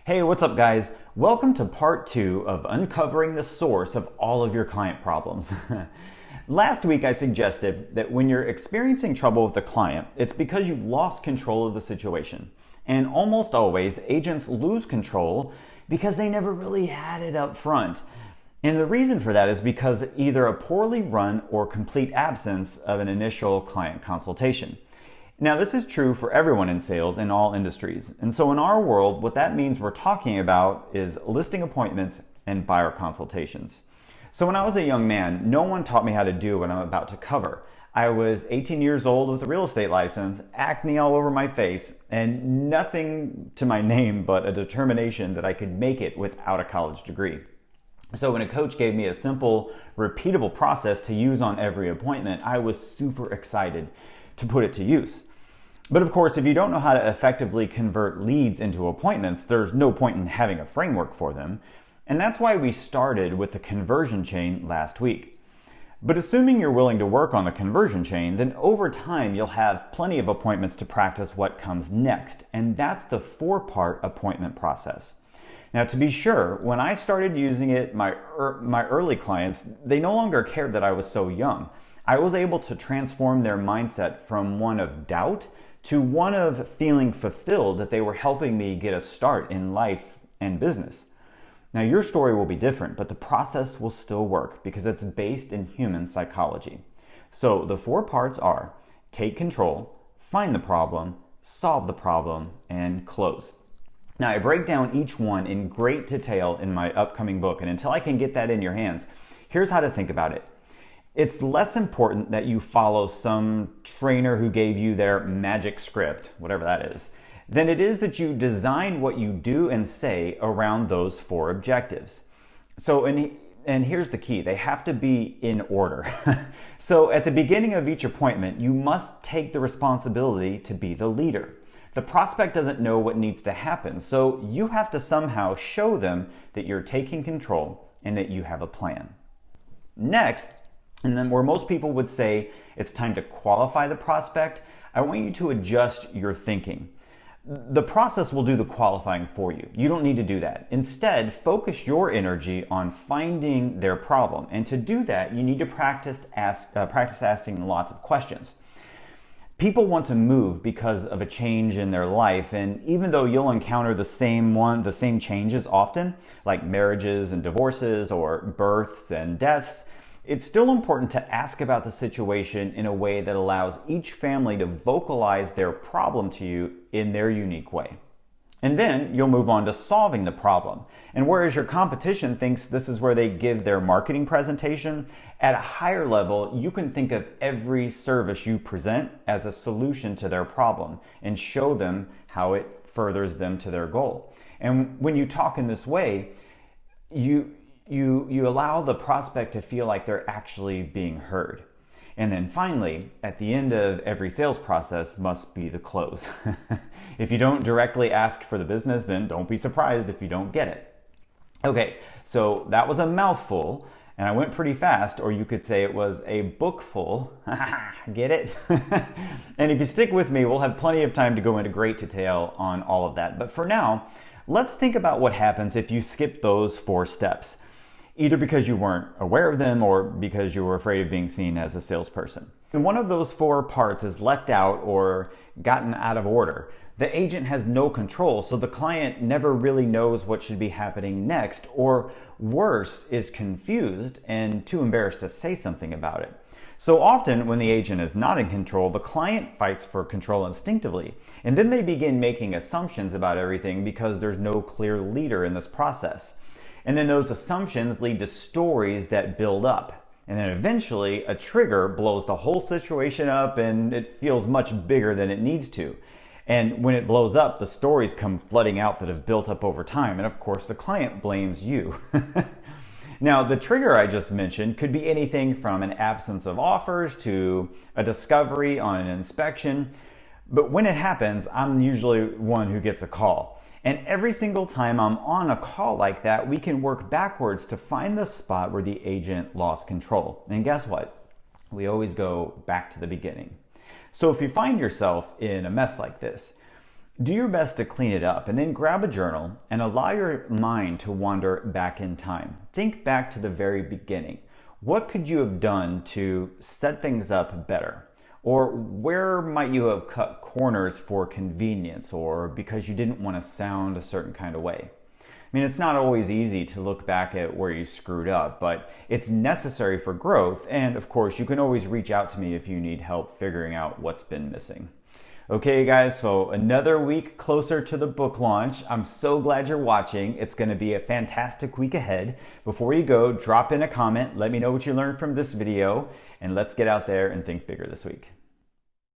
Hey, what's up, guys? Welcome to part 2 of uncovering the source of all of your client problems. Last week, I suggested that when you're experiencing trouble with a client, it's because you've lost control of the situation. And almost always, agents lose control because they never really had it up front. And the reason for that is because either a poorly run or complete absence of an initial client consultation. Now, this is true for everyone in sales in all industries. And so in our world, what that means we're talking about is listing appointments and buyer consultations. So when I was a young man, no one taught me how to do what I'm about to cover. I was 18 years old with a real estate license, acne all over my face, and nothing to my name but a determination that I could make it without a college degree. So when a coach gave me a simple, repeatable process to use on every appointment, I was super excited to put it to use. But of course, if you don't know how to effectively convert leads into appointments, there's no point in having a framework for them. And that's why we started with the conversion chain last week. But assuming you're willing to work on the conversion chain, then over time you'll have plenty of appointments to practice what comes next. And that's the 4-part appointment process. Now, to be sure, when I started using it, my early clients, they no longer cared that I was so young. I was able to transform their mindset from one of doubt to one of feeling fulfilled that they were helping me get a start in life and business. Now, your story will be different, but the process will still work because it's based in human psychology. So the 4 parts are: take control, find the problem, solve the problem, and close. Now, I break down each one in great detail in my upcoming book, and until I can get that in your hands, here's how to think about it. It's less important that you follow some trainer who gave you their magic script, whatever that is, than it is that you design what you do and say around those 4 objectives. So, and here's the key, they have to be in order. So at the beginning of each appointment, you must take the responsibility to be the leader. The prospect doesn't know what needs to happen, so you have to somehow show them that you're taking control and that you have a plan. Next, and then where most people would say it's time to qualify the prospect, I want you to adjust your thinking. The process will do the qualifying for you. You don't need to do that. Instead, focus your energy on finding their problem. And to do that, you need to practice asking lots of questions. People want to move because of a change in their life, and even though you'll encounter the same changes often, like marriages and divorces or births and deaths, it's still important to ask about the situation in a way that allows each family to vocalize their problem to you in their unique way. And then you'll move on to solving the problem. And whereas your competition thinks this is where they give their marketing presentation, at a higher level, you can think of every service you present as a solution to their problem and show them how it furthers them to their goal. And when you talk in this way, you allow the prospect to feel like they're actually being heard. And then finally, at the end of every sales process must be the close. If you don't directly ask for the business, then don't be surprised if you don't get it. Okay, so that was a mouthful, and I went pretty fast, or you could say it was a bookful. Get it? And if you stick with me, we'll have plenty of time to go into great detail on all of that. But for now, let's think about what happens if you skip those 4 steps, either because you weren't aware of them or because you were afraid of being seen as a salesperson. And one of those 4 parts is left out or gotten out of order. The agent has no control, so the client never really knows what should be happening next, or worse, is confused and too embarrassed to say something about it. So often when the agent is not in control, the client fights for control instinctively, and then they begin making assumptions about everything because there's no clear leader in this process. And then those assumptions lead to stories that build up. And then eventually a trigger blows the whole situation up and it feels much bigger than it needs to. And when it blows up, the stories come flooding out that have built up over time. And of course, the client blames you. Now, the trigger I just mentioned could be anything from an absence of offers to a discovery on an inspection. But when it happens, I'm usually one who gets a call. And every single time I'm on a call like that, we can work backwards to find the spot where the agent lost control. And guess what? We always go back to the beginning. So if you find yourself in a mess like this, Do your best to clean it up and then grab a journal and allow your mind to wander back in time. Think back to the very beginning. What could you have done to set things up better? Or where might you have cut corners for convenience or because you didn't want to sound a certain kind of way? I mean, it's not always easy to look back at where you screwed up, but it's necessary for growth. And of course, you can always reach out to me if you need help figuring out what's been missing. Okay, guys, so another week closer to the book launch. I'm so glad you're watching. It's going to be a fantastic week ahead. Before you go, drop in a comment. Let me know what you learned from this video, and let's get out there and think bigger this week.